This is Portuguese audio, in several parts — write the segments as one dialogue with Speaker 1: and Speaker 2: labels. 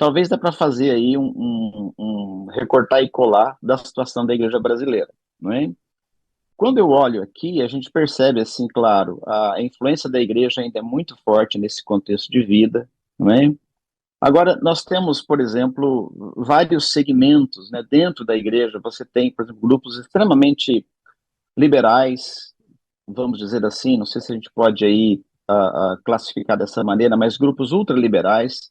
Speaker 1: talvez dá para fazer aí um recortar e colar da situação da igreja brasileira, não é? Quando eu olho aqui, a gente percebe, assim, claro, a influência da igreja ainda é muito forte nesse contexto de vida, não é? Agora, nós temos, por exemplo, vários segmentos, né? Dentro da igreja, você tem, por exemplo, grupos extremamente liberais, vamos dizer assim, não sei se a gente pode aí classificar dessa maneira, mas grupos ultraliberais.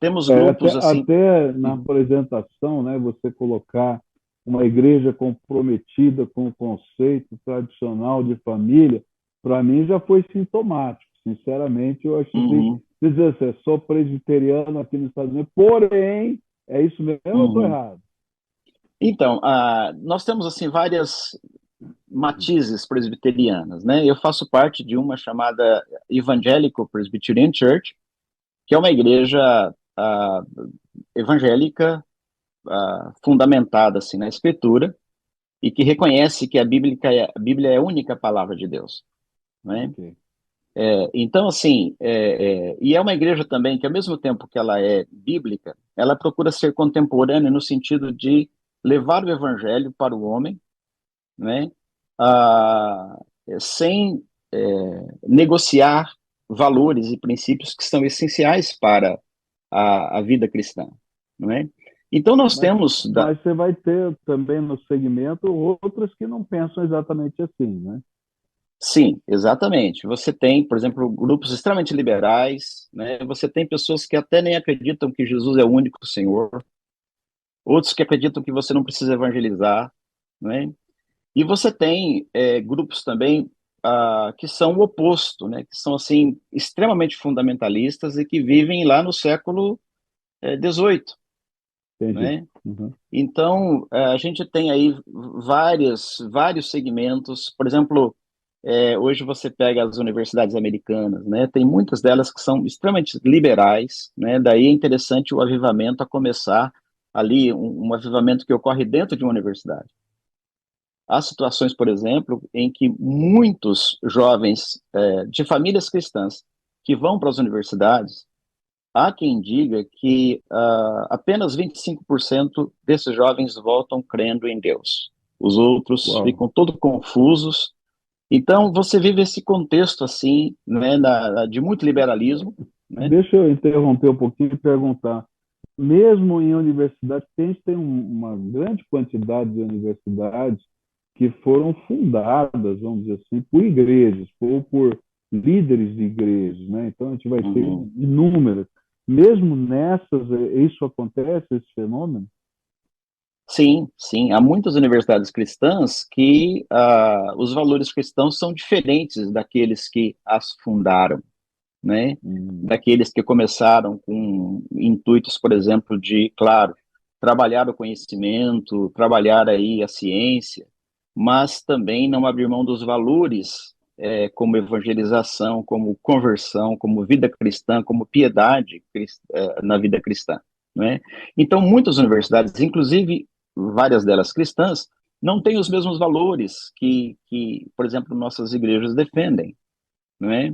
Speaker 1: Temos
Speaker 2: Até,
Speaker 1: grupos assim.
Speaker 2: até na
Speaker 1: Uhum,
Speaker 2: apresentação, né, você colocar uma igreja comprometida com o conceito tradicional de família, para mim já foi sintomático. Sinceramente, eu acho assim,
Speaker 1: uhum,
Speaker 2: dizer assim, sou presbiteriano aqui nos Estados Unidos, porém, é isso mesmo ou eu estou
Speaker 1: uhum.
Speaker 2: errado?
Speaker 1: Então, nós temos assim várias matizes presbiterianas, né? Eu faço parte de uma chamada Evangelical Presbyterian Church, que é uma igreja evangélica fundamentada assim na Escritura e que reconhece que a Bíblia é a única palavra de Deus, né?
Speaker 2: Ok.
Speaker 1: Então, assim, e é uma igreja também que, ao mesmo tempo que ela é bíblica, ela procura ser contemporânea no sentido de levar o evangelho para o homem, né? Ah, sem negociar valores e princípios que são essenciais para a vida cristã, não é? Então, nós
Speaker 2: Mas,
Speaker 1: temos,
Speaker 2: mas você vai ter também no segmento outras que não pensam exatamente assim, né?
Speaker 1: sim, exatamente. Você tem, por exemplo, grupos extremamente liberais, né? Você tem pessoas que até nem acreditam que Jesus é o único Senhor, outros que acreditam que você não precisa evangelizar, né? E você tem grupos também que são o oposto, né? Que são assim extremamente fundamentalistas e que vivem lá no século XVIII,
Speaker 2: Entendi.
Speaker 1: né?
Speaker 2: Uhum.
Speaker 1: Então a gente tem aí vários segmentos. Por exemplo, hoje você pega as universidades americanas, né? Tem muitas delas que são extremamente liberais, né? Daí é interessante o avivamento a começar ali, um avivamento que ocorre dentro de uma universidade. Há situações, por exemplo, em que muitos jovens de famílias cristãs que vão para as universidades, há quem diga que apenas 25% desses jovens voltam crendo em Deus. Os outros
Speaker 2: Uau.
Speaker 1: ficam todos confusos. Então, você vive esse contexto assim, né, de muito liberalismo, né?
Speaker 2: Deixa eu interromper um pouquinho e perguntar. Mesmo em universidades, tem uma grande quantidade de universidades que foram fundadas, vamos dizer assim, por igrejas ou por líderes de igrejas, né? Então a gente vai ter
Speaker 1: Uhum.
Speaker 2: inúmeras. Mesmo nessas, isso acontece, esse fenômeno?
Speaker 1: Sim, sim. Há muitas universidades cristãs que os valores cristãos são diferentes daqueles que as fundaram, né?
Speaker 2: Hum.
Speaker 1: Daqueles que começaram com intuitos, por exemplo, de, claro, trabalhar o conhecimento, trabalhar aí a ciência, mas também não abrir mão dos valores, como evangelização, como conversão, como vida cristã, como piedade na vida cristã, né? Então, muitas universidades, inclusive várias delas cristãs, não têm os mesmos valores que, por exemplo, nossas igrejas defendem, não é?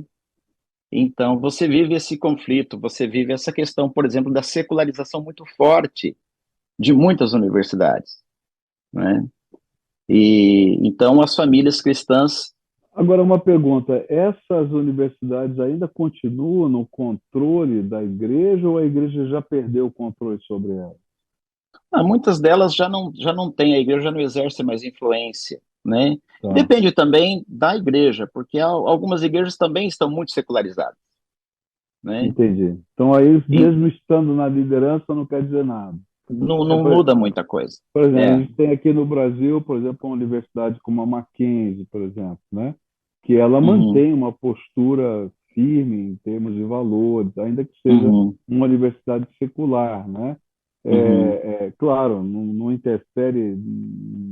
Speaker 1: Então, você vive esse conflito, você vive essa questão, por exemplo, da secularização muito forte de muitas universidades, né? E então as famílias cristãs,
Speaker 2: Agora, uma pergunta: essas universidades ainda continuam no controle da igreja ou a igreja já perdeu o controle sobre elas?
Speaker 1: muitas delas já não têm, a igreja já não exerce mais influência, né?
Speaker 2: Tá,
Speaker 1: Depende também da igreja, porque algumas igrejas também estão muito secularizadas, né?
Speaker 2: entendi. Então, aí,
Speaker 1: E
Speaker 2: mesmo estando na liderança, não quer dizer nada.
Speaker 1: não,
Speaker 2: É,
Speaker 1: não muda muita coisa.
Speaker 2: por exemplo, a
Speaker 1: É.
Speaker 2: gente tem aqui no Brasil, por exemplo, uma universidade como a Mackenzie, por exemplo, né? Que ela
Speaker 1: Uhum,
Speaker 2: mantém uma postura firme em termos de valores, ainda que seja
Speaker 1: uhum,
Speaker 2: uma universidade secular, né?
Speaker 1: uhum,
Speaker 2: Claro, não interfere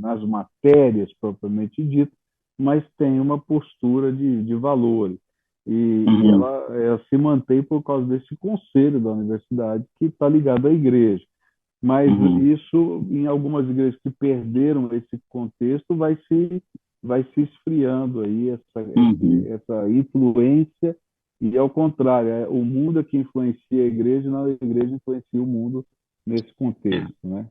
Speaker 2: nas matérias propriamente dito, mas tem uma postura de valores. E
Speaker 1: uhum,
Speaker 2: ela se mantém por causa desse conselho da universidade que está ligado à igreja. Mas
Speaker 1: uhum,
Speaker 2: isso, em algumas igrejas que perderam esse contexto, vai se esfriando aí
Speaker 1: uhum,
Speaker 2: essa influência E ao contrário, o mundo é que influencia a igreja, não a igreja influencia o mundo nesse
Speaker 1: É.
Speaker 2: contexto, né?